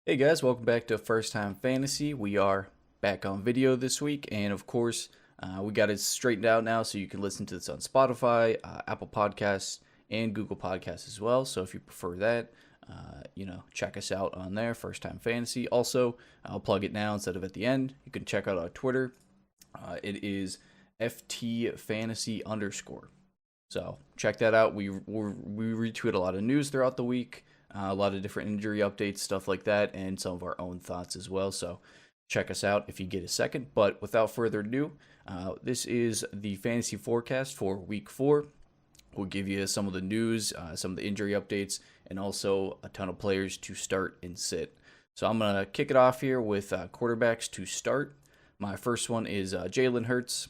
Hey guys, welcome back to First Time Fantasy. We are back on video this week, and of course, we got it straightened out now so you can listen to this on Spotify, Apple Podcasts, and Google Podcasts as well. So if you prefer that, check us out on there, First Time Fantasy. Also, I'll plug it now instead of at the end. You can check out our Twitter. It is ftfantasy_. So check that out. We retweet a lot of news throughout the week. A lot of different injury updates, stuff like that, and some of our own thoughts as well. So check us out if you get a second. But without further ado, this is the fantasy forecast for week 4. We'll give you some of the news, some of the injury updates, and also a ton of players to start and sit. So I'm going to kick it off here with quarterbacks to start. My first one is Jalen Hurts.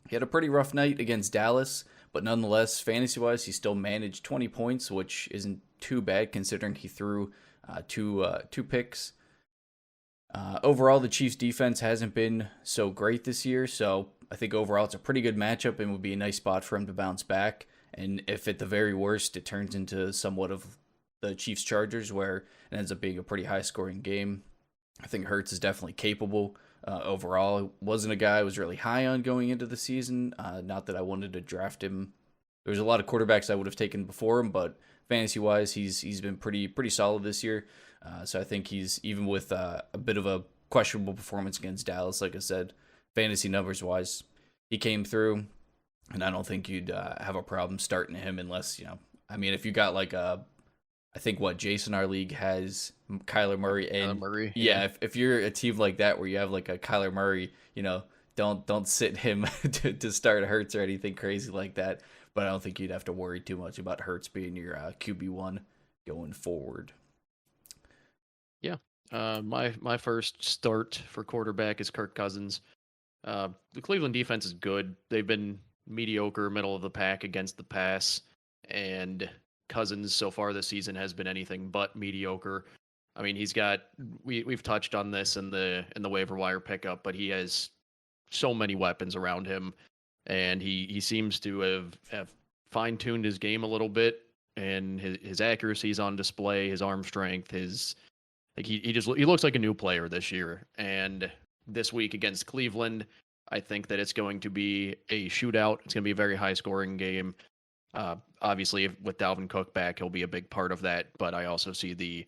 He had a pretty rough night against Dallas, but nonetheless, fantasy-wise, he still managed 20 points, which isn't too bad considering he threw two picks. Overall, the Chiefs' defense hasn't been so great this year, so I think overall it's a pretty good matchup and would be a nice spot for him to bounce back. And if at the very worst it turns into somewhat of the Chiefs-Chargers, where it ends up being a pretty high-scoring game, I think Hurts is definitely capable. Overall, wasn't a guy I was really high on going into the season. Not that I wanted to draft him. There's a lot of quarterbacks I would have taken before him, but fantasy-wise, he's been pretty solid this year. So I think he's, even with a bit of a questionable performance against Dallas, like I said, fantasy numbers-wise, he came through, and I don't think you'd have a problem starting him unless, if you got like I think Jason, our league, has Kyler Murray. And Murray. Yeah, if you're a team like that where you have like a Kyler Murray, don't sit him to start Hurts or anything crazy like that. But I don't think you'd have to worry too much about Hurts being your QB1 going forward. Yeah. My first start for quarterback is Kirk Cousins. The Cleveland defense is good. They've been mediocre, middle of the pack against the pass, and Cousins so far this season has been anything but mediocre. I mean, he's got we've touched on this in the waiver wire pickup, but he has so many weapons around him, and he seems to have fine-tuned his game a little bit, and his accuracy is on display, his arm strength, he looks like a new player this year. And this week against Cleveland, I think that it's going to be a shootout. It's going to be a very high-scoring game. Obviously, with Dalvin Cook back, he'll be a big part of that. But I also see the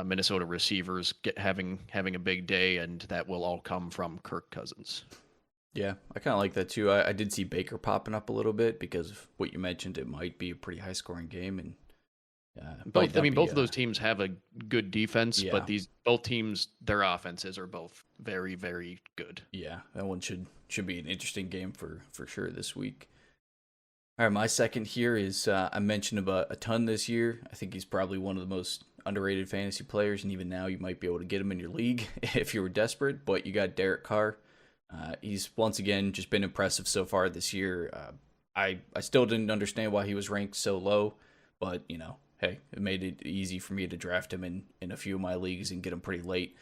Minnesota receivers having a big day, and that will all come from Kirk Cousins. Yeah, I kind of like that too. I did see Baker popping up a little bit because of what you mentioned. It might be a pretty high-scoring game, and both of those teams have a good defense, yeah. But both teams, their offenses are both very, very good. Yeah, that one should be an interesting game for sure this week. All right, my second here is I mentioned about a ton this year. I think he's probably one of the most underrated fantasy players, and even now you might be able to get him in your league if you were desperate. But you got Derek Carr. He's once again just been impressive so far this year. I still didn't understand why he was ranked so low, but hey, it made it easy for me to draft him in a few of my leagues and get him pretty late.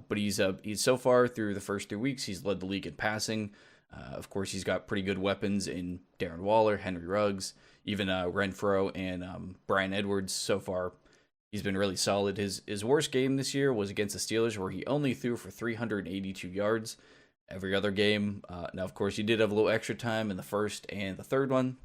But he's so far through the first 3 weeks, he's led the league in passing. Of course, he's got pretty good weapons in Darren Waller, Henry Ruggs, even Renfro and Bryan Edwards. So far, he's been really solid. His worst game this year was against the Steelers, where he only threw for 382 yards. Every other game, now of course, he did have a little extra time in the first and the third one,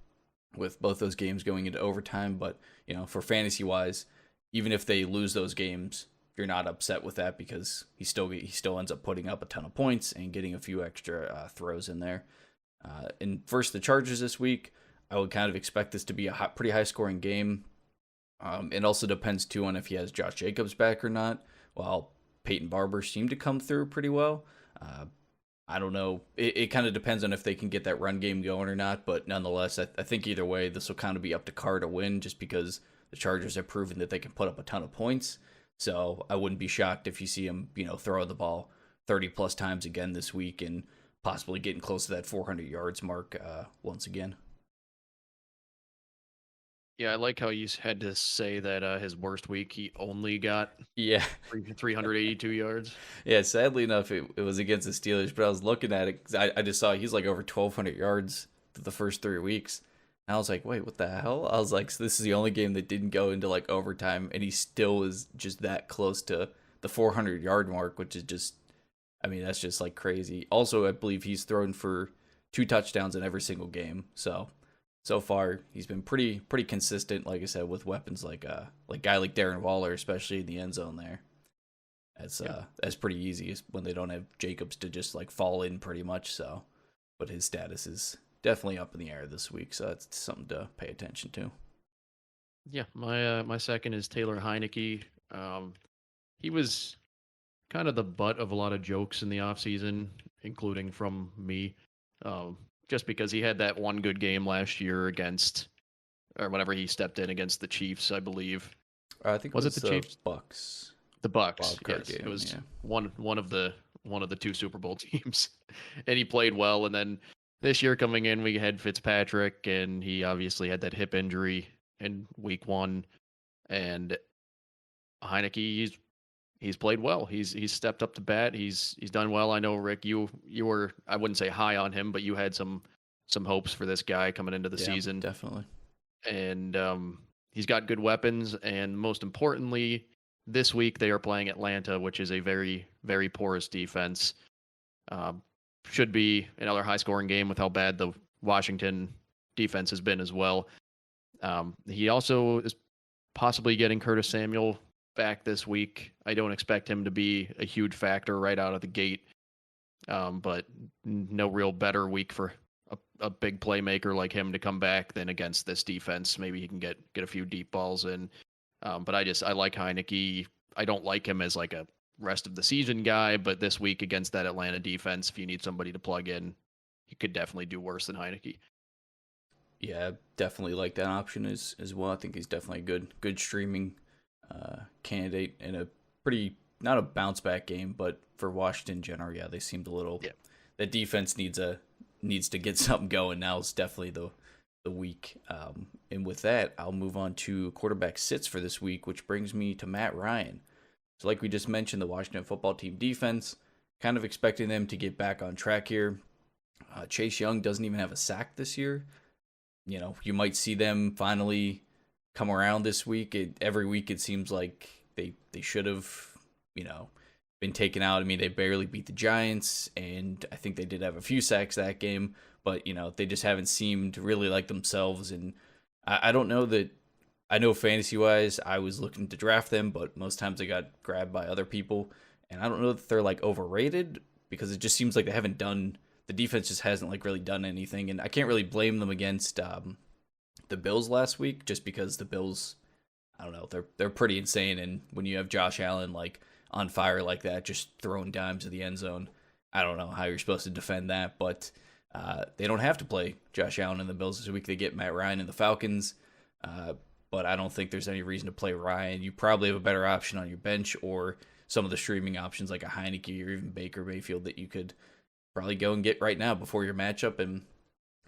with both those games going into overtime. But for fantasy wise, even if they lose those games, you're not upset with that because he still ends up putting up a ton of points and getting a few extra throws in there. And versus the Chargers this week, I would kind of expect this to be a pretty high scoring game. It also depends too on if he has Josh Jacobs back or not. While Peyton Barber seemed to come through pretty well, I don't know. It kind of depends on if they can get that run game going or not. But nonetheless, I think either way, this will kind of be up to Carr to win, just because the Chargers have proven that they can put up a ton of points. So I wouldn't be shocked if you see him, throw the ball 30 plus times again this week and possibly getting close to that 400 yards mark once again. Yeah, I like how you had to say that his worst week, he only got 382 yards. Yeah, sadly enough, it was against the Steelers, but I was looking at it because I just saw he's like over 1,200 yards the first 3 weeks. And I was like, wait, what the hell? I was like, so this is the only game that didn't go into like overtime, and he still is just that close to the 400-yard mark, which is just, I mean, that's just like crazy. Also, I believe he's thrown for 2 touchdowns in every single game. So far he's been pretty consistent. Like I said, with weapons like guy like Darren Waller, especially in the end zone there. That's pretty easy when they don't have Jacobs to just like fall in pretty much. So, but his status is definitely up in the air this week, so that's something to pay attention to. Yeah, my second is Taylor Heineke. He was kind of the butt of a lot of jokes in the offseason, including from me, just because he had that one good game last year or whenever he stepped in against the Chiefs, I believe. I think was it the Chiefs? Bucks. The Bucks. Yes, game, it was yeah. one of the 2 Super Bowl teams, and he played well. And then this year coming in, we had Fitzpatrick, and he obviously had that hip injury in week 1. And Heineke, he's played well. He's stepped up to bat. He's done well. I know, Rick, you were, I wouldn't say high on him, but you had some hopes for this guy coming into the season. Definitely. And he's got good weapons, and most importantly, this week they are playing Atlanta, which is a very, very porous defense. Should be another high-scoring game with how bad the Washington defense has been as well. He also is possibly getting Curtis Samuel back this week. I don't expect him to be a huge factor right out of the gate, but no real better week for a big playmaker like him to come back than against this defense. Maybe he can get a few deep balls in. But I like Heineke. I don't like him as like a rest of the season guy, but this week against that Atlanta defense, if you need somebody to plug in, he could definitely do worse than Heineke. Yeah, definitely like that option as well. I think he's definitely a good streaming candidate in a pretty, not a bounce back game, but for Washington in general, yeah, they seemed a little. Yeah. The defense needs to get something going. Now it's definitely the week. And with that, I'll move on to quarterback sits for this week, which brings me to Matt Ryan. So like we just mentioned, the Washington football team defense, kind of expecting them to get back on track here. Chase Young doesn't even have a sack this year. You know, you might see them finally come around this week. Every week it seems like they should have, been taken out. I mean, they barely beat the Giants, and I think they did have a few sacks that game, but, they just haven't seemed really like themselves. And I don't know that, I know fantasy-wise, I was looking to draft them, but most times they got grabbed by other people. And I don't know that they're, like, overrated, because it just seems like they haven't done, the defense just hasn't, like, really done anything. And I can't really blame them against the Bills last week, just because the Bills, I don't know, they're pretty insane. And when you have Josh Allen, like, on fire like that, just throwing dimes to the end zone, I don't know how you're supposed to defend that. But they don't have to play Josh Allen and the Bills this week. They get Matt Ryan and the Falcons. But I don't think there's any reason to play Ryan. You probably have a better option on your bench, or some of the streaming options like a Heineke or even Baker Mayfield that you could probably go and get right now before your matchup and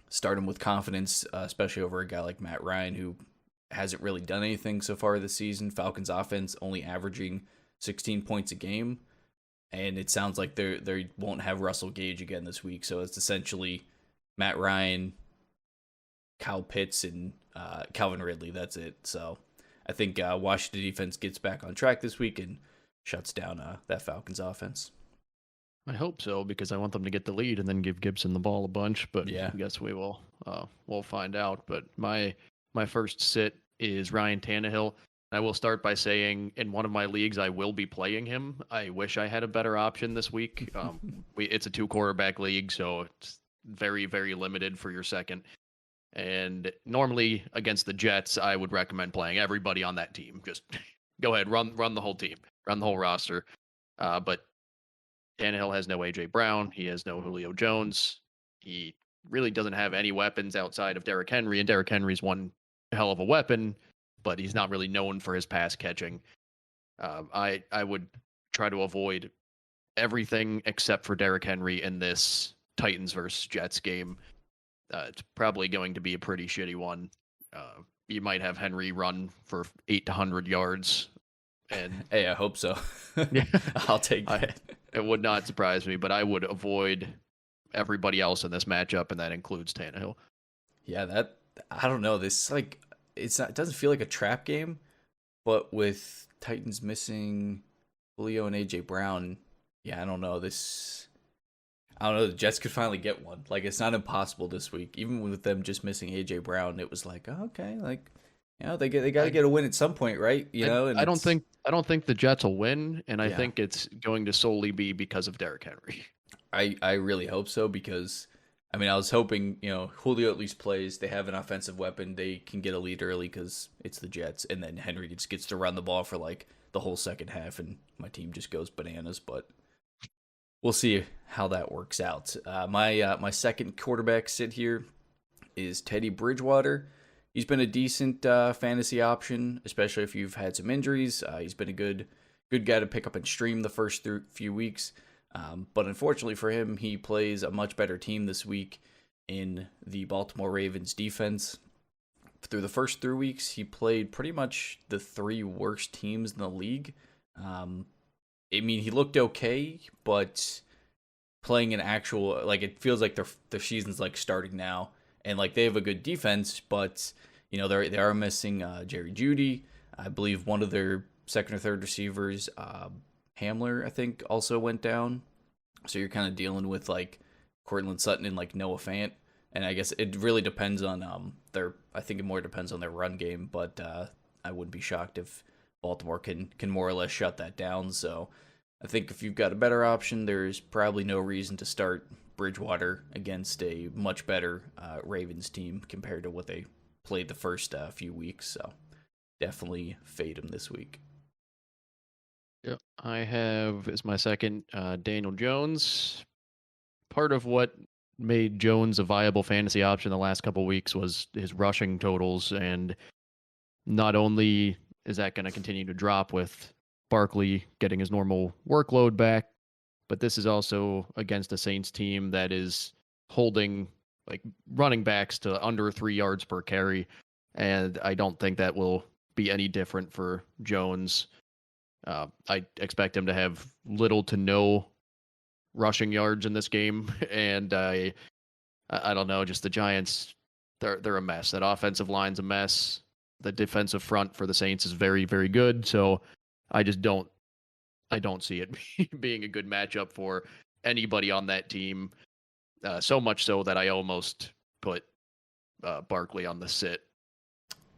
start him with confidence, especially over a guy like Matt Ryan, who hasn't really done anything so far this season. Falcons offense only averaging 16 points a game, and it sounds like they won't have Russell Gage again this week. So it's essentially Matt Ryan, Kyle Pitts, and Calvin Ridley. That's it. So I think Washington defense gets back on track this week and shuts down that Falcons offense. I hope so, because I want them to get the lead and then give Gibson the ball a bunch. But yeah, I guess we'll find out. But my first sit is Ryan Tannehill. I will start by saying, in one of my leagues, I will be playing him. I wish I had a better option this week. It's a 2-quarterback league, so it's very, very limited for your second. And normally against the Jets, I would recommend playing everybody on that team. Just go ahead, run the whole team, run the whole roster. But Tannehill has no AJ Brown. He has no Julio Jones. He really doesn't have any weapons outside of Derrick Henry, and Derrick Henry's one hell of a weapon, but he's not really known for his pass catching. I would try to avoid everything except for Derrick Henry in this Titans versus Jets game. It's probably going to be a pretty shitty one. You might have Henry run for 800 yards. And hey, I hope so. Yeah, I'll take that. It would not surprise me, but I would avoid everybody else in this matchup, and that includes Tannehill. Yeah, I don't know. This it doesn't feel like a trap game, but with Titans missing, I Julio and AJ Brown. Yeah, I don't know. I don't know. The Jets could finally get one. Like, it's not impossible this week. Even with them just missing AJ Brown, it was like, oh, okay, like, they got to get a win at some point, right? And I don't think the Jets will win, and I Yeah. think it's going to solely be because of Derrick Henry. I really hope so because, I mean, I was hoping, Julio at least plays. They have an offensive weapon. They can get a lead early because it's the Jets. And then Henry just gets to run the ball for like the whole second half and my team just goes bananas. But we'll see how that works out. My second quarterback sit here is Teddy Bridgewater. He's been a decent fantasy option, especially if you've had some injuries. He's been a good guy to pick up and stream the first few weeks. But unfortunately for him, he plays a much better team this week in the Baltimore Ravens defense. Through the first 3 weeks, he played pretty much the 3 worst teams in the league. I mean, he looked okay, but playing an actual, like, it feels like their season's like starting now, and like they have a good defense, but they are missing Jerry Jeudy. I believe one of their second or third receivers, Hamler, I think, also went down. So you're kind of dealing with like Cortland Sutton and like Noah Fant. And I guess it really depends on I think it more depends on their run game, but I wouldn't be shocked if Baltimore can more or less shut that down. So I think if you've got a better option, there's probably no reason to start Bridgewater against a much better Ravens team compared to what they played the first few weeks. So definitely fade him this week. Yep. I have as my second Daniel Jones. Part of what made Jones a viable fantasy option the last couple weeks was his rushing totals, and not only is that going to continue to drop with Barkley getting his normal workload back, but this is also against a Saints team that is holding like running backs to under 3 yards per carry, and I don't think that will be any different for Jones. I expect him to have little to no rushing yards in this game, and I don't know, just the Giants, they're a mess. That offensive line's a mess. The defensive front for the Saints is very, very good. So I don't see it being a good matchup for anybody on that team. So much so that I almost put Barkley on the sit.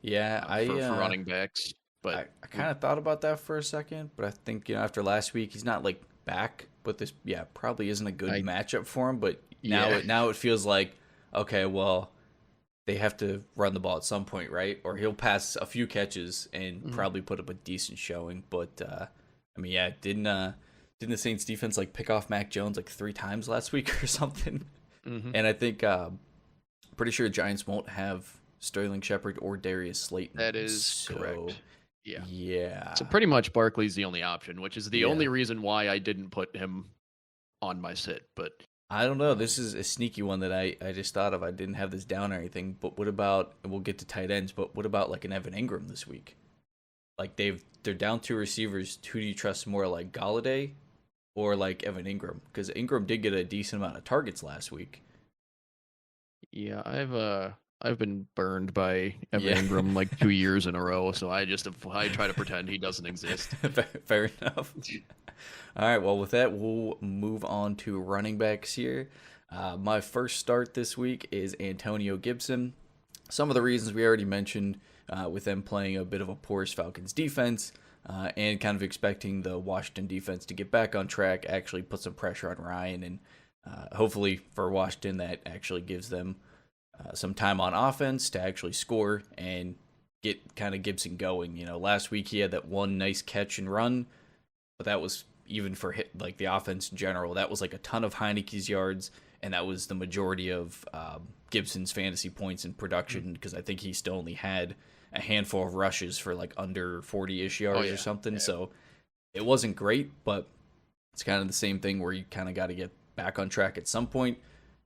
Yeah, for running backs. But I kind of thought about that for a second, but I think after last week he's not like back, but this probably isn't a good matchup for him. But now it feels like, okay, well, they have to run the ball at some point, right? Or he'll pass a few catches and probably put up a decent showing. But I mean, didn't the Saints defense like pick off Mac Jones like 3 times last week or something? And I think pretty sure Giants won't have Sterling Shepard or Darius Slayton. That is correct. Yeah. So pretty much Barkley's the only option, which is the only reason why I didn't put him on my sit. But I don't know. This is a sneaky one that I just thought of. I didn't have this down or anything. But what about, and we'll get to tight ends, but what about like an Evan Ingram this week? Like they're down 2 receivers. Who do you trust more, like Galladay or like Evan Ingram? Because Ingram did get a decent amount of targets last week. Yeah, I've been burned by Evan Ingram like 2 years in a row, so I try to pretend he doesn't exist. Fair enough. All right, well, with that, we'll move on to running backs here. My first start this week is Antonio Gibson. Some of the reasons we already mentioned with them playing a bit of a porous Falcons defense and kind of expecting the Washington defense to get back on track, actually put some pressure on Ryan, and hopefully for Washington that actually gives them some time on offense to actually score and get kind of Gibson going. Last week he had that one nice catch and run, but that was even for like the offense in general. That was like a ton of Heineke's yards, and that was the majority of Gibson's fantasy points in production because I think he still only had a handful of rushes for like under 40-ish yards or something. Yeah. So it wasn't great, but it's kind of the same thing where you kind of got to get back on track at some point.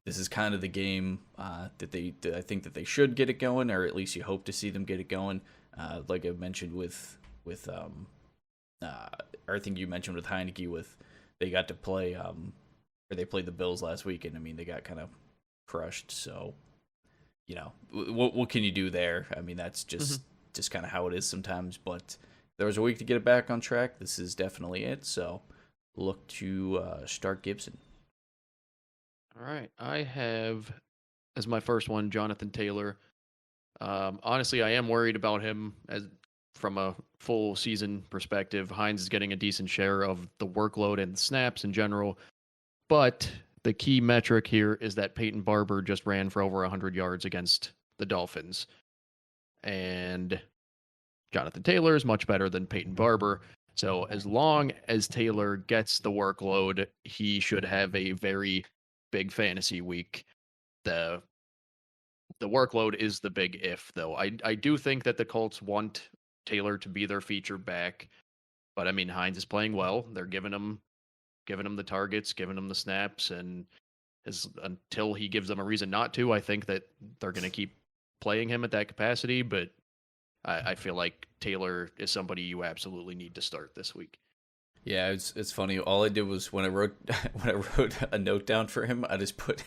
This is kind of the game that I think that they should get it going, or at least you hope to see them get it going. Like I mentioned with I think you mentioned with Heineke, they got to play or they played the Bills last week, and I mean they got kind of crushed. So what can you do there? I mean that's just kind of how it is sometimes. But there was a week to get it back on track. This is definitely it. So look to start Gibson. All right. I have as my first one Jonathan Taylor. Honestly, I am worried about him as from a full season perspective. Hines is getting a decent share of the workload and snaps in general, but the key metric here is that Peyton Barber just ran for over 100 yards against the Dolphins, and Jonathan Taylor is much better than Peyton Barber. So as long as Taylor gets the workload, he should have a very big fantasy week. The workload is the big if, though. I do think that the Colts want Taylor to be their feature back, but I mean Hines is playing well. They're giving him the targets, giving him the snaps, and until he gives them a reason not to, I think that they're going to keep playing him at that capacity. But I feel like Taylor is somebody you absolutely need to start this week. Yeah, it's funny. All I did was when I wrote a note down for him, I just put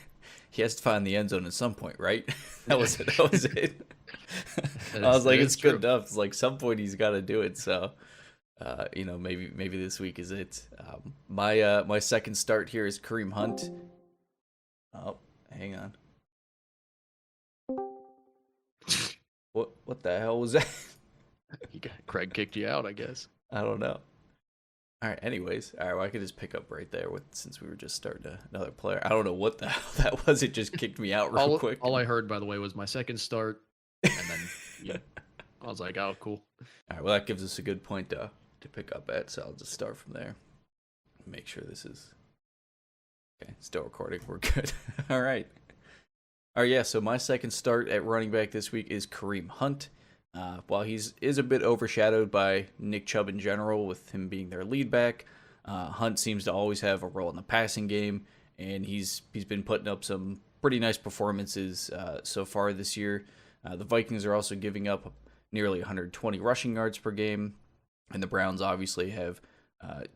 he has to find the end zone at some point, right? That was it. That was it. I was like, it's good enough. It's like some point he's got to do it. So, maybe this week is it. My second start here is Kareem Hunt. Oh, hang on. What the hell was that? Craig kicked you out, I guess. I don't know. All right. Anyways, all right. Well, I could just pick up right there since we were just starting another player. I don't know what the hell that was. It just kicked me out real quick. All I heard, by the way, was my second start, and then I was like, oh, cool. All right. Well, that gives us a good point to pick up at. So I'll just start from there. Make sure this is okay. Still recording. We're good. All right. All right. Yeah. So my second start at running back this week is Kareem Hunt. While is a bit overshadowed by Nick Chubb in general, with him being their lead back, Hunt seems to always have a role in the passing game, and he's been putting up some pretty nice performances so far this year. The Vikings are also giving up nearly 120 rushing yards per game, and the Browns obviously have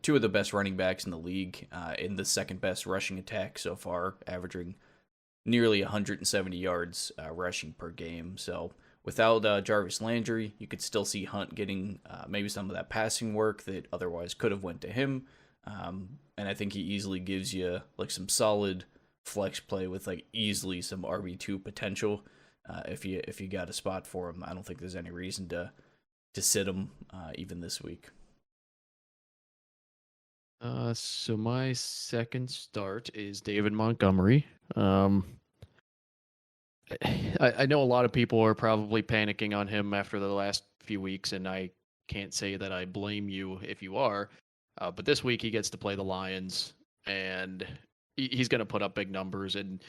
two of the best running backs in the league, in the second best rushing attack so far, averaging nearly 170 yards rushing per game. So without Jarvis Landry, you could still see Hunt getting maybe some of that passing work that otherwise could have went to him. And I think he easily gives you like some solid flex play with like easily some RB2 potential. If you got a spot for him, I don't think there's any reason to sit him even this week. So my second start is David Montgomery. I know a lot of people are probably panicking on him after the last few weeks, and I can't say that I blame you if you are. But this week he gets to play the Lions, and he's going to put up big numbers, and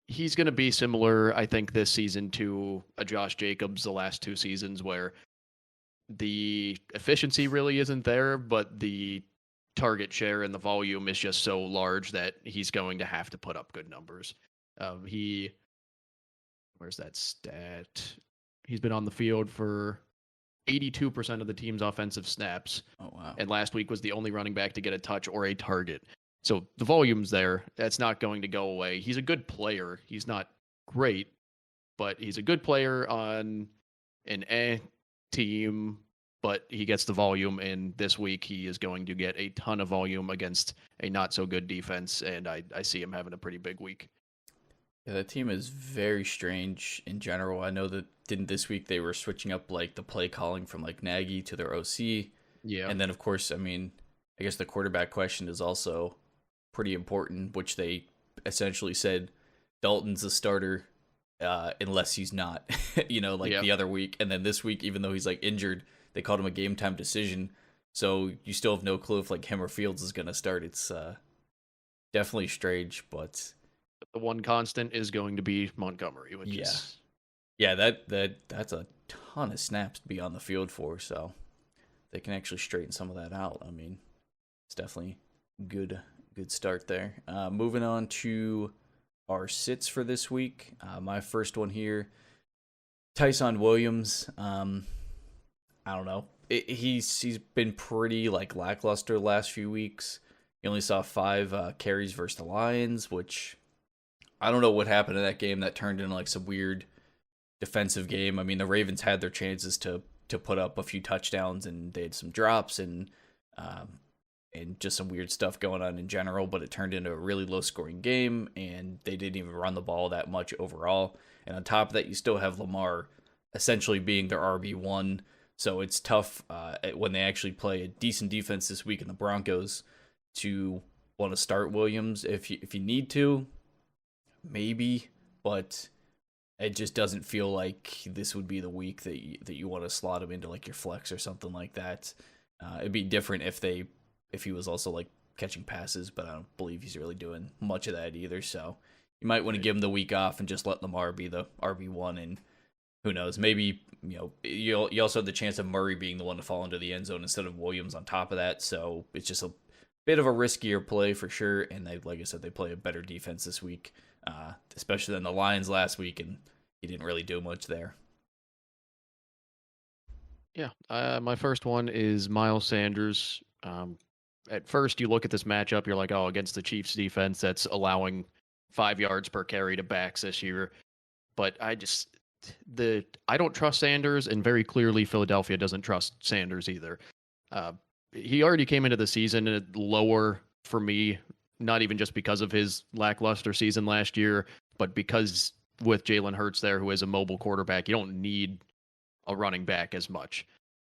he's going to be similar, I think, this season to a Josh Jacobs the last two seasons, where the efficiency really isn't there, but the target share and the volume is just so large that he's going to have to put up good numbers. Where's that stat? He's been on the field for 82% of the team's offensive snaps. Oh, wow. And last week was the only running back to get a touch or a target. So the volume's there. That's not going to go away. He's a good player. He's not great, but he's a good player on an team, but he gets the volume, and this week he is going to get a ton of volume against a not so good defense, and I see him having a pretty big week. Yeah, the team is very strange in general. I know that this week they were switching up like the play calling from like Nagy to their OC. Yeah. And then of course, I guess the quarterback question is also pretty important, which they essentially said Dalton's the starter unless he's not, the other week. And then this week, even though he's like injured, they called him a game time decision. So you still have no clue if like him or Fields is going to start. It's definitely strange, but the one constant is going to be Montgomery, which is that's a ton of snaps to be on the field for, so they can actually straighten some of that out. I mean, it's definitely good start there. Moving on to our sits for this week. My first one here, Tyson Williams. I don't know. He's been pretty like lackluster the last few weeks. He only saw 5 carries versus the Lions, which I don't know what happened in that game that turned into like some weird defensive game. I mean, the Ravens had their chances to to put up a few touchdowns, and they had some drops and just some weird stuff going on in general, but it turned into a really low scoring game, and they didn't even run the ball that much overall. And on top of that, you still have Lamar essentially being their RB1. So it's tough when they actually play a decent defense this week in the Broncos to want to start Williams. If you need to, maybe, but it just doesn't feel like this would be the week that you want to slot him into like your flex or something like that. It'd be different if he was also like catching passes, but I don't believe he's really doing much of that either. So you might want to give him the week off and just let Lamar be the RB1, and who knows, maybe, you also have the chance of Murray being the one to fall into the end zone instead of Williams on top of that. So it's just a bit of a riskier play for sure. And like I said, they play a better defense this week, especially than the Lions last week, and he didn't really do much there. Yeah, my first one is Miles Sanders. At first, you look at this matchup, you're like, oh, against the Chiefs defense that's allowing 5 yards per carry to backs this year. But I don't trust Sanders, and very clearly Philadelphia doesn't trust Sanders either. He already came into the season lower for me, not even just because of his lackluster season last year, but because with Jalen Hurts there, who is a mobile quarterback, you don't need a running back as much.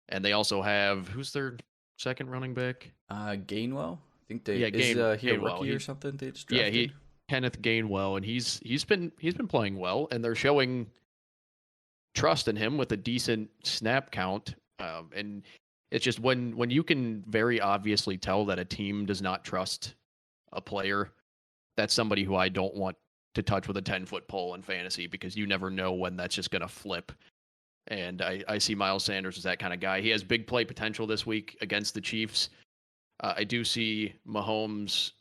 And they also have, who's their second running back? Gainwell. I think he Gainwell. a rookie or something? They just drafted? Kenneth Gainwell, and he's been playing well, and they're showing trust in him with a decent snap count. And it's just when you can very obviously tell that a team does not trust a player, that's somebody who I don't want to touch with a 10-foot pole in fantasy, because you never know when that's just going to flip. And I see Miles Sanders as that kind of guy. He has big play potential this week against the Chiefs. I do see Mahomes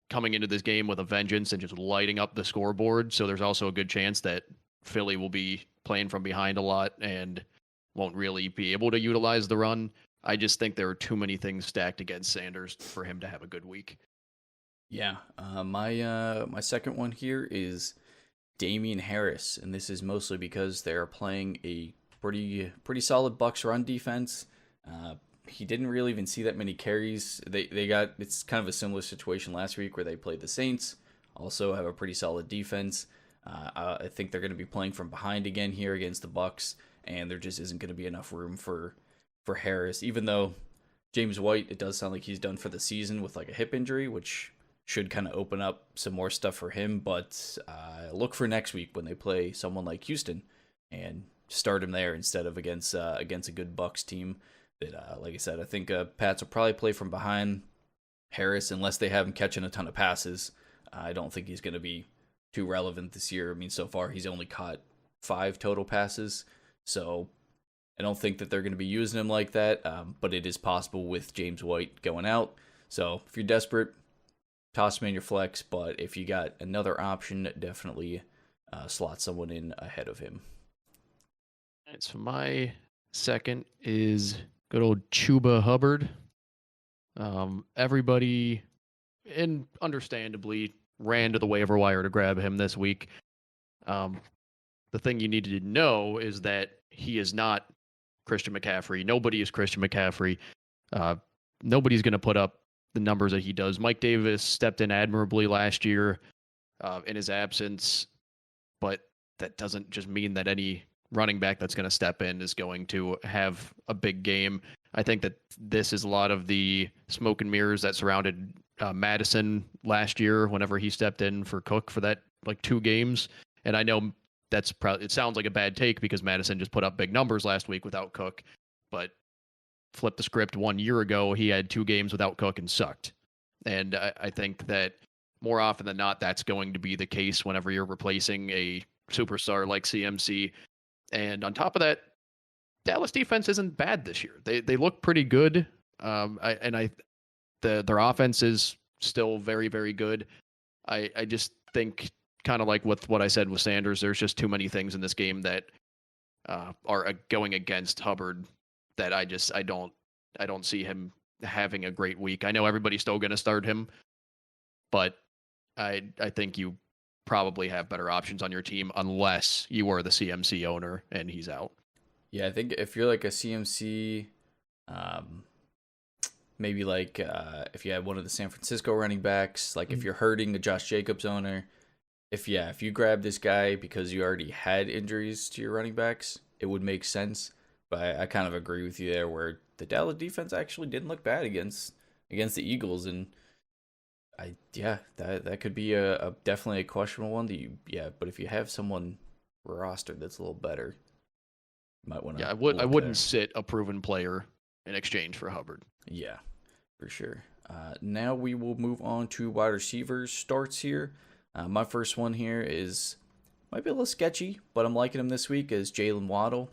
coming into this game with a vengeance and just lighting up the scoreboard. So there's also a good chance that Philly will be playing from behind a lot and won't really be able to utilize the run. I just think there are too many things stacked against Sanders for him to have a good week. Yeah, my second one here is Damian Harris, and this is mostly because they're playing a pretty solid Bucs run defense. He didn't really even see that many carries. It's kind of a similar situation last week where they played the Saints, also have a pretty solid defense. I think they're going to be playing from behind again here against the Bucs, and there just isn't going to be enough room for Harris. Even though James White, it does sound like he's done for the season with like a hip injury, which should kind of open up some more stuff for him. But look for next week when they play someone like Houston and start him there instead of against a good Bucs team. That, like I said, I think Pats will probably play from behind Harris unless they have him catching a ton of passes. I don't think he's going to be too relevant this year. I mean, so far he's only caught 5 total passes, so I don't think that they're going to be using him like that. But it is possible with James White going out. So if you're desperate, toss him in your flex. But if you got another option, definitely slot someone in ahead of him. All right, so my second is good old Chuba Hubbard. Everybody, and understandably, ran to the waiver wire to grab him this week. The thing you need to know is that he is not Christian McCaffrey. Nobody is Christian McCaffrey. Nobody's going to put up the numbers that he does. Mike Davis stepped in admirably last year in his absence, but that doesn't just mean that any running back that's going to step in is going to have a big game. I think that this is a lot of the smoke and mirrors that surrounded Madison last year whenever he stepped in for Cook for that like 2 games. And I know that's probably, it sounds like a bad take because Madison just put up big numbers last week without Cook, but flip the script 1 year ago, he had 2 games without Cook and sucked. And I think that more often than not, that's going to be the case whenever you're replacing a superstar like CMC. And on top of that, Dallas defense isn't bad this year. They look pretty good. Their offense is still very, very good. I just think, kind of like with what I said with Sanders, there's just too many things in this game that are going against Hubbard that I don't see him having a great week. I know everybody's still going to start him, but I think you probably have better options on your team unless you are the CMC owner and he's out. Yeah, I think if you're like a CMC, um, maybe like if you had one of the San Francisco running backs, like if you're hurting the Josh Jacobs owner, if you grab this guy because you already had injuries to your running backs, it would make sense. But I kind of agree with you there, where the Dallas defense actually didn't look bad against the Eagles, and that could be a definitely a questionable one. But if you have someone rostered that's a little better, you might want to. Yeah, I wouldn't sit a proven player in exchange for Hubbard. Yeah, for sure. Now we will move on to wide receivers starts here. My first one here might be a little sketchy, but I'm liking him this week as Jalen Waddle.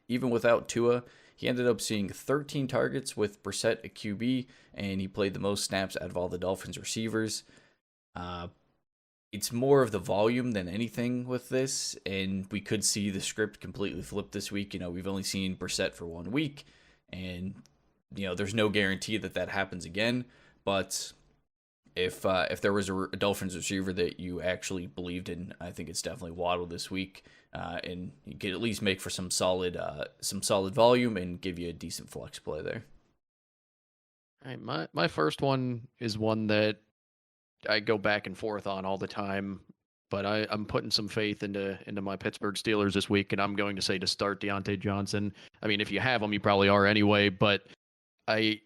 Even without Tua, he ended up seeing 13 targets with Brissett at QB, and he played the most snaps out of all the Dolphins receivers. It's more of the volume than anything with this, and we could see the script completely flip this week. We've only seen Brissett for 1 week, and there's no guarantee that happens again. But if there was a Dolphins receiver that you actually believed in, I think it's definitely Waddle this week, and you could at least make for some solid volume and give you a decent flex play there. All right, my first one is one that I go back and forth on all the time, but I'm putting some faith into my Pittsburgh Steelers this week, and I'm going to say to start Deontay Johnson. I mean, if you have him, you probably are anyway, but I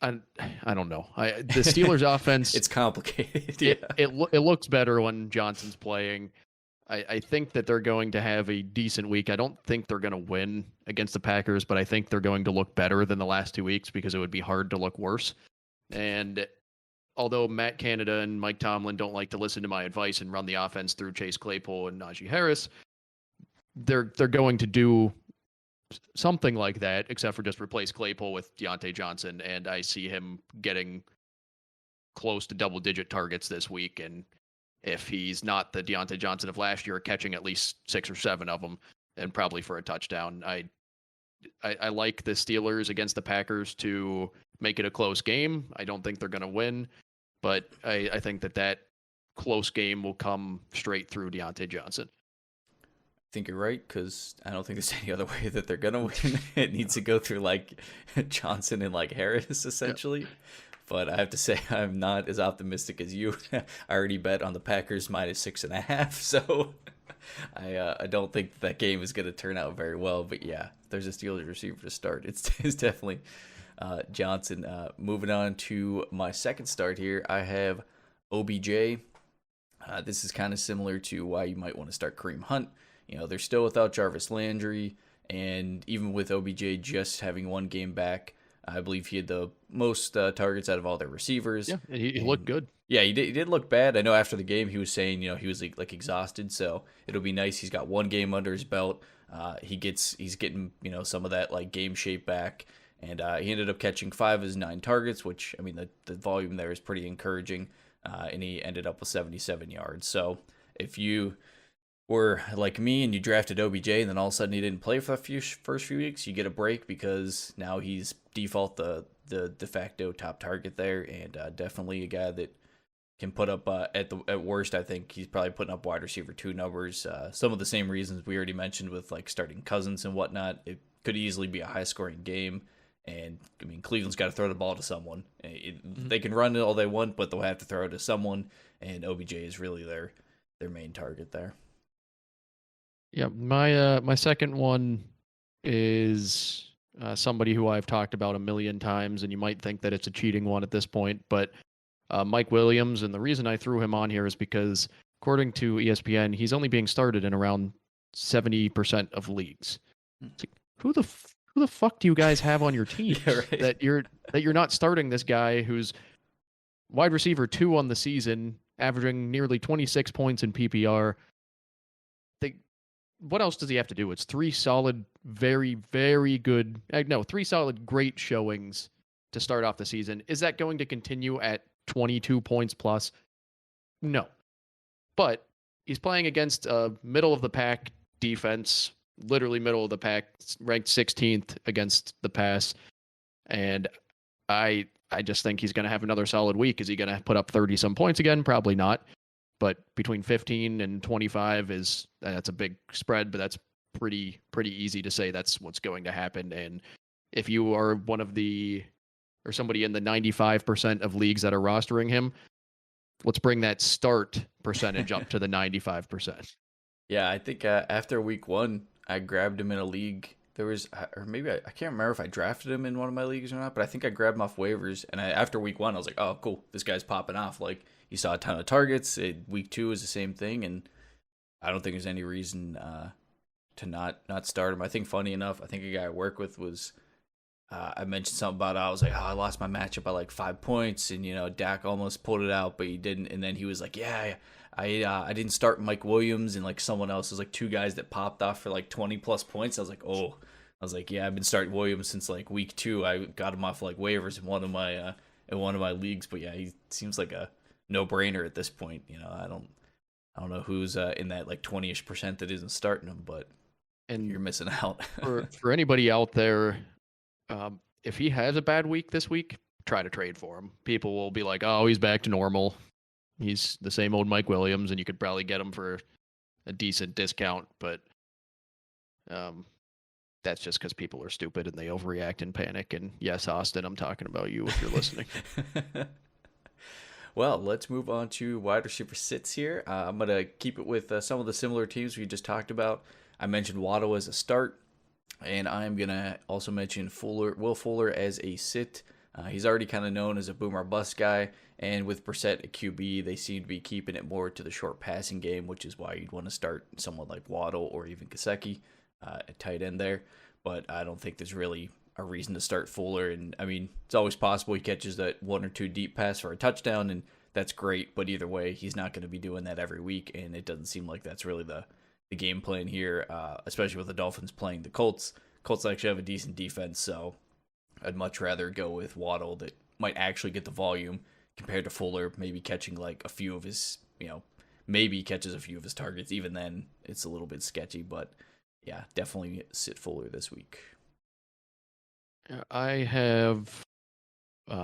don't know. The Steelers offense, it's complicated. Yeah. It looks better when Johnson's playing. I think that they're going to have a decent week. I don't think they're going to win against the Packers, but I think they're going to look better than the last 2 weeks because it would be hard to look worse. And although Matt Canada and Mike Tomlin don't like to listen to my advice and run the offense through Chase Claypool and Najee Harris, they're going to do something like that, except for just replace Claypool with Deontay Johnson, and I see him getting close to double-digit targets this week, and if he's not the Deontay Johnson of last year, catching at least 6 or 7 of them, and probably for a touchdown. I like the Steelers against the Packers to make it a close game. I don't think they're going to win, but I think that close game will come straight through Deontay Johnson. I think you're right, because I don't think there's any other way that they're gonna win. It needs to go through like Johnson and like Harris essentially. Yep. But I have to say I'm not as optimistic as you. I already bet on the Packers -6.5, so I don't think that game is gonna turn out very well. But yeah, if there's a Steelers receiver to start, it's definitely Johnson. Moving on to my second start here, I have OBJ. This is kind of similar to why you might want to start Kareem Hunt. They're still without Jarvis Landry, and even with OBJ just having 1 game back, I believe he had the most targets out of all their receivers. Yeah, and he looked good. Yeah, he did look bad. I know after the game he was saying, he was like exhausted, so it'll be nice. He's got 1 game under his belt. He's getting, some of that like game shape back, and he ended up catching 5 of his 9 targets, which, I mean, the volume there is pretty encouraging, and he ended up with 77 yards. So if you were like me and you drafted OBJ and then all of a sudden he didn't play for the first few weeks, you get a break because now he's default the de facto top target there, and definitely a guy that can put up at worst, I think he's probably putting up wide receiver 2 numbers. Some of the same reasons we already mentioned with like starting Cousins and whatnot. It could easily be a high scoring game, and I mean Cleveland's got to throw the ball to someone. They can run it all they want, but they'll have to throw it to someone, and OBJ is really their main target there. Yeah, my second one is somebody who I've talked about a million times, and you might think that it's a cheating one at this point, but Mike Williams. And the reason I threw him on here is because, according to ESPN, he's only being started in around 70% of leagues. It's like, who the fuck do you guys have on your team that you're not starting this guy who's wide receiver 2 on the season, averaging nearly 26 points in PPR? What else does he have to do? It's 3 solid, very, very good. 3 solid, great showings to start off the season. Is that going to continue at 22 points plus? No. But he's playing against a middle of the pack defense, literally middle of the pack, ranked 16th against the pass. And I just think he's going to have another solid week. Is he going to put up 30 some points again? Probably not. But between 15 and 25 that's a big spread, but that's pretty easy to say that's what's going to happen. And if you are one of the or somebody in the 95% of leagues that are rostering him, let's bring that start percentage up to the 95%. Yeah, I think after week 1, I grabbed him in a league. There was, or maybe I can't remember if I drafted him in one of my leagues or not, but I think I grabbed him off waivers. And after week 1, I was like, oh, cool, this guy's popping off. Like, he saw a ton of targets. Week 2 is the same thing, and I don't think there's any reason to not start him. I think, funny enough, I think a guy I work with was, I mentioned something about, I was like, oh, I lost my matchup by like 5 points, and, Dak almost pulled it out, but he didn't. And then he was like, yeah, I didn't start Mike Williams, and like someone else. There's like 2 guys that popped off for like 20 plus points. I was like, oh. I was like, yeah, I've been starting Williams since like week 2. I got him off like waivers in one of my leagues, but yeah, he seems like a no-brainer at this point. I don't know who's in that like 20ish% that isn't starting him, but you're missing out. for anybody out there, if he has a bad week this week, try to trade for him. People will be like, oh, he's back to normal. He's the same old Mike Williams, and you could probably get him for a decent discount, but that's just because people are stupid and they overreact and panic. And yes, Austin, I'm talking about you if you're listening. Well, let's move on to wide receiver sits here. I'm going to keep it with some of the similar teams we just talked about. I mentioned Waddle as a start, and I'm going to also mention Will Fuller as a sit. He's already kind of known as a boomer bust guy, and with Brissett at QB, they seem to be keeping it more to the short passing game, which is why you'd want to start someone like Waddle or even Gesicki at tight end there. But I don't think there's really a reason to start Fuller. And I mean, it's always possible he catches that 1 or 2 deep pass for a touchdown, and that's great. But either way, he's not going to be doing that every week, and it doesn't seem like that's really the game plan here, especially with the Dolphins playing the Colts. Colts actually have a decent defense, so I'd much rather go with Waddle that might actually get the volume compared to Fuller, maybe catching like a few of his, maybe catches a few of his targets. Even then, it's a little bit sketchy, but yeah, definitely sit Fuller this week. I have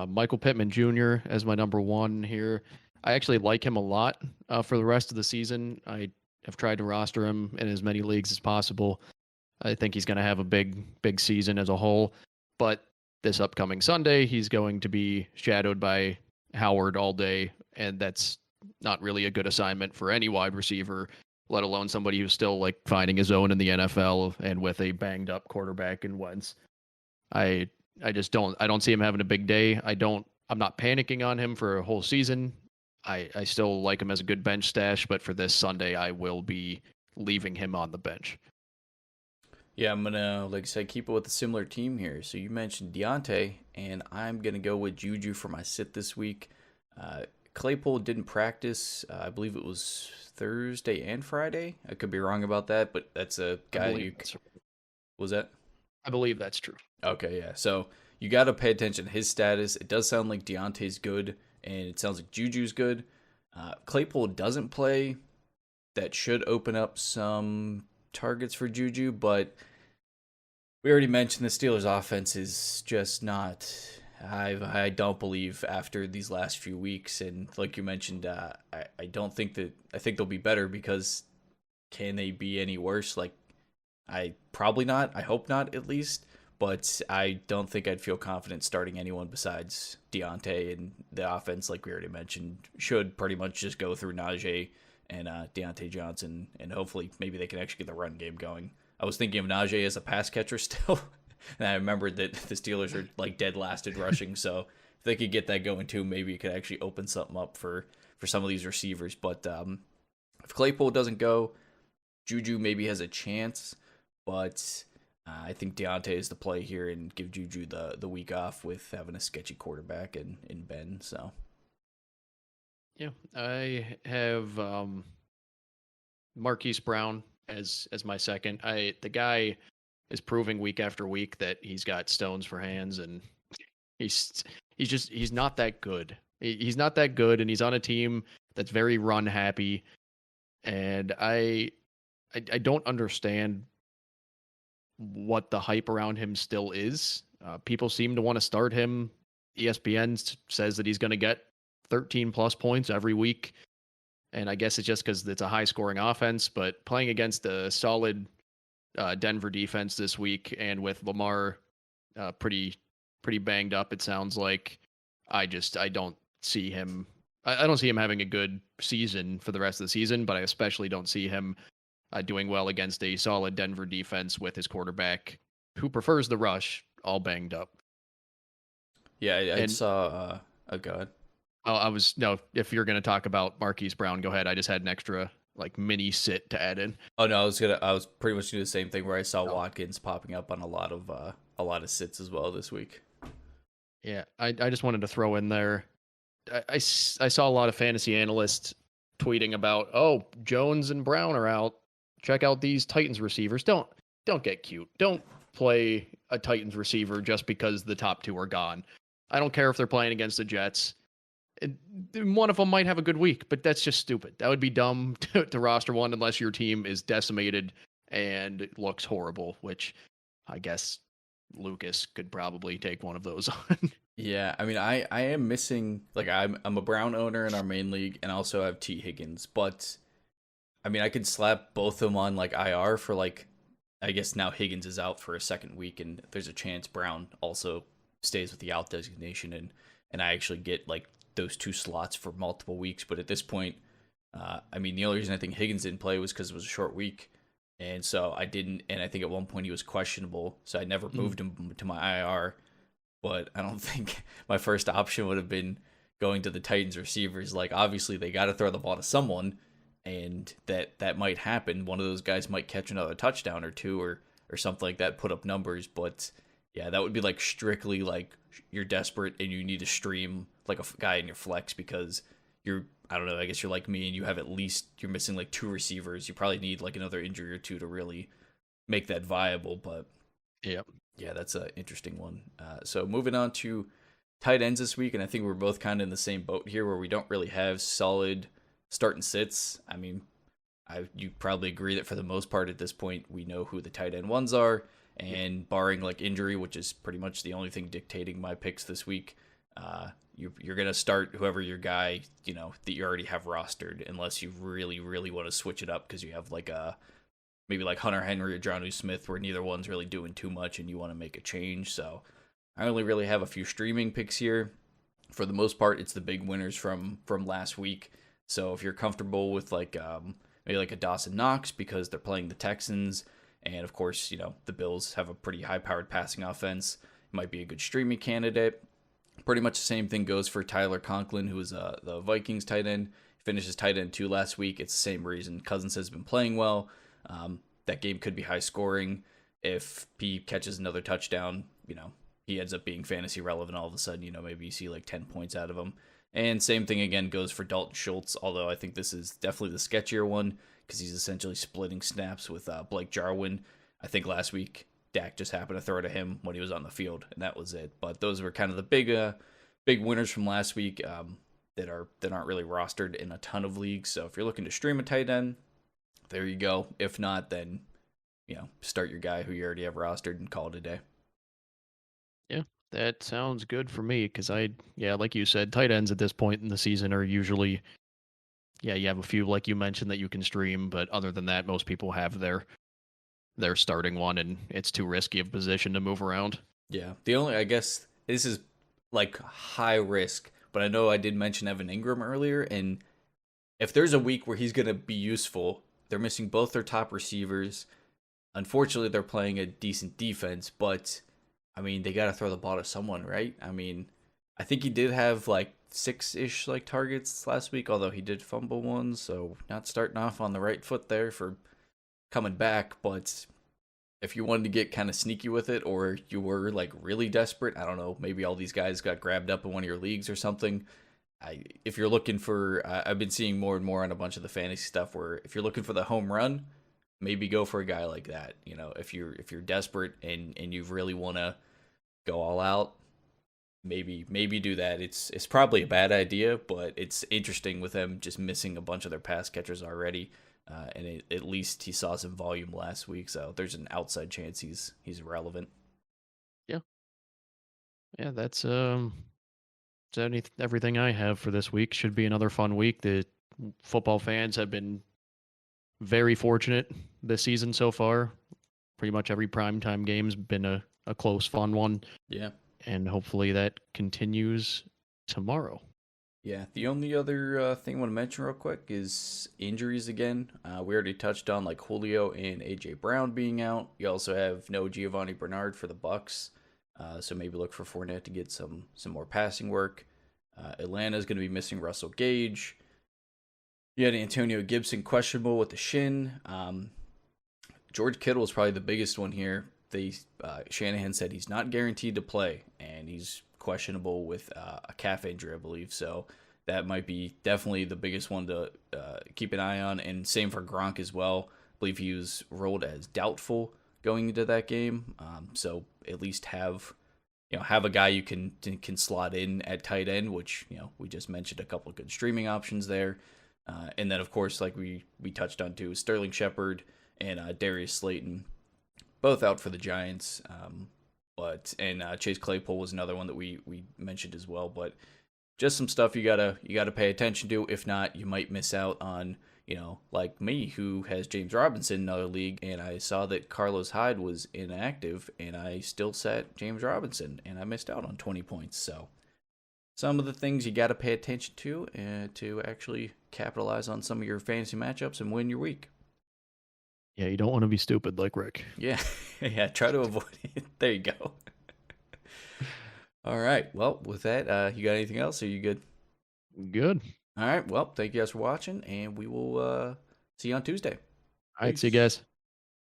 Michael Pittman Jr. as my number 1 here. I actually like him a lot for the rest of the season. I have tried to roster him in as many leagues as possible. I think he's going to have a big season as a whole. But this upcoming Sunday, he's going to be shadowed by Howard all day, and that's not really a good assignment for any wide receiver, let alone somebody who's still like finding his own in the NFL and with a banged up quarterback in Wentz. I don't see him having a big day. I'm not panicking on him for a whole season. I still like him as a good bench stash, but for this Sunday, I will be leaving him on the bench. Yeah, I'm going to, like I said, keep it with a similar team here. So you mentioned Deontay, and I'm going to go with Juju for my sit this week. Claypool didn't practice. I believe it was Thursday and Friday. I could be wrong about that, but that's a guy Was that? I believe that's true. Okay, yeah. So you got to pay attention to his status. It does sound like Deontay's good, and it sounds like Juju's good. Claypool doesn't play. That should open up some targets for Juju, but we already mentioned the Steelers' offense is just not. I don't believe after these last few weeks, and like you mentioned, I don't think that. I think they'll be better, because can they be any worse? Like, I probably not. I hope not, at least. But I don't think I'd feel confident starting anyone besides Deontay, and the offense, like we already mentioned, should pretty much just go through Najee and Deontay Johnson, and hopefully maybe they can actually get the run game going. I was thinking of Najee as a pass catcher still, and I remembered that the Steelers are like dead last in rushing, so if they could get that going too, maybe it could actually open something up for some of these receivers. But if Claypool doesn't go, Juju maybe has a chance, but I think Deontay is the play here, and give Juju the week off with having a sketchy quarterback in Ben. So yeah, I have Marquis Brown as my second. The guy is proving week after week that he's got stones for hands, and he's not that good. He's not that good, and he's on a team that's very run happy, and I don't understand what the hype around him still is. People seem to want to start him. ESPN says that he's going to get 13 plus points every week, and I guess it's just because it's a high scoring offense, but playing against a solid Denver defense this week, and with Lamar pretty banged up, it sounds like. I don't see him. I don't see him having a good season for the rest of the season, but I especially don't see him doing well against a solid Denver defense with his quarterback, who prefers the rush, all banged up. Yeah, I saw. Oh God. I was no. If you're going to talk about Marquis Brown, go ahead. I just had an extra mini sit to add in. Oh no, I was pretty much doing the same thing where I saw Watkins popping up on a lot of sits as well this week. Yeah, I just wanted to throw in there. I saw a lot of fantasy analysts tweeting about, oh, Jones and Brown are out. Check out these Titans receivers. Don't get cute. Don't play a Titans receiver just because the top two are gone. I don't care if they're playing against the Jets. One of them might have a good week, but that's just stupid. That would be dumb to roster one unless your team is decimated and looks horrible, which I guess Lucas could probably take one of those on. Yeah, I mean, I am missing, like, I'm a Brown owner in our main league, and also have T. Higgins, but, I mean, I could slap both of them on, like, IR for, like, I guess now Higgins is out for a second week, and there's a chance Brown also stays with the out designation, and I actually get, like, those two slots for multiple weeks, but at this point, I mean, the only reason I think Higgins didn't play was because it was a short week, and so I didn't, and I think at one point he was questionable, so I never moved him to my IR, but I don't think my first option would have been going to the Titans receivers. Like, obviously, they got to throw the ball to someone, and that might happen. One of those guys might catch another touchdown or two or something like that, put up numbers. But, yeah, that would be, like, strictly, like, you're desperate and you need to stream, like, a guy in your flex because you're, I don't know, I guess you're like me and you have you're missing, like, two receivers. You probably need, like, another injury or two to really make that viable, but... Yep. Yeah, that's an interesting one. So moving on to tight ends this week, and I think we're both kind of in the same boat here where we don't really have solid start and sits. I mean, you probably agree that for the most part at this point, we know who the tight end ones are, and barring like injury, which is pretty much the only thing dictating my picks this week, you're going to start whoever your guy, that you already have rostered, unless you really, really want to switch it up because you have like maybe like Hunter Henry or Jonnu Smith, where neither one's really doing too much and you want to make a change. So I only really have a few streaming picks here. For the most part, it's the big winners from last week. So if you're comfortable with like maybe like a Dawson Knox because they're playing the Texans, and of course, the Bills have a pretty high-powered passing offense, it might be a good streaming candidate. Pretty much the same thing goes for Tyler Conklin, who is the Vikings tight end. He finished tight end 2 last week. It's the same reason. Cousins has been playing well. That game could be high scoring. If he catches another touchdown, he ends up being fantasy relevant all of a sudden. Maybe you see like 10 points out of him. And same thing again goes for Dalton Schultz, although I think this is definitely the sketchier one because he's essentially splitting snaps with Blake Jarwin. I think last week Dak just happened to throw to him when he was on the field, and that was it. But those were kind of the big winners from last week that aren't really rostered in a ton of leagues. So if you're looking to stream a tight end, there you go. If not, then, start your guy who you already have rostered and call it a day. Yeah, that sounds good for me because like you said, tight ends at this point in the season are usually, you have a few, like you mentioned, that you can stream, but other than that, most people have their starting one, and it's too risky of a position to move around. Yeah, I guess this is like high risk, but I know I did mention Evan Ingram earlier, and if there's a week where he's going to be useful, they're missing both their top receivers. Unfortunately, they're playing a decent defense, but, I mean, they got to throw the ball to someone, right? I mean, I think he did have, like, 6-ish, like, targets last week, although he did fumble one, so not starting off on the right foot there for coming back, but if you wanted to get kind of sneaky with it, or you were, like, really desperate, I don't know, maybe all these guys got grabbed up in one of your leagues or something. If you're looking for, I've been seeing more and more on a bunch of the fantasy stuff where if you're looking for the home run, maybe go for a guy like that. If you're desperate and you really want to go all out, maybe do that. It's probably a bad idea, but it's interesting with them just missing a bunch of their pass catchers already. And at least he saw some volume last week, so there's an outside chance he's relevant. Yeah, that's everything I have for this week. Should be another fun week. The football fans have been very fortunate this season so far. pretty much every primetime game's been a close, fun one. Yeah. And hopefully that continues tomorrow. Yeah, the only other thing I want to mention real quick is injuries again. We already touched on like Julio and AJ Brown being out. You also have no Giovanni Bernard for the Bucks, so maybe look for Fournette to get some more passing work. Atlanta's going to be missing Russell Gage. You had Antonio Gibson questionable with the shin. George Kittle is probably the biggest one here. Shanahan said he's not guaranteed to play, and he's questionable with a calf injury, I believe. So that might be definitely the biggest one to keep an eye on. And same for Gronk as well. I believe he was rolled as doubtful going into that game. So at least have a guy you can slot in at tight end, which we just mentioned a couple of good streaming options there. And then of course, like we touched on too, Sterling Shepard and Darius Slayton, both out for the Giants. But Chase Claypool was another one that we mentioned as well. But just some stuff you gotta pay attention to. If not, you might miss out on like me, who has James Robinson in another league, and I saw that Carlos Hyde was inactive, and I still sat James Robinson, and I missed out on 20 points. So some of the things you gotta pay attention to actually capitalize on some of your fantasy matchups and win your week. Yeah, you don't want to be stupid like Rick. Yeah, yeah. Try to avoid it. There you go. All right. Well, with that, you got anything else? Or are you good? Good. All right. Well, thank you guys for watching, and we will see you on Tuesday. All right. See you guys.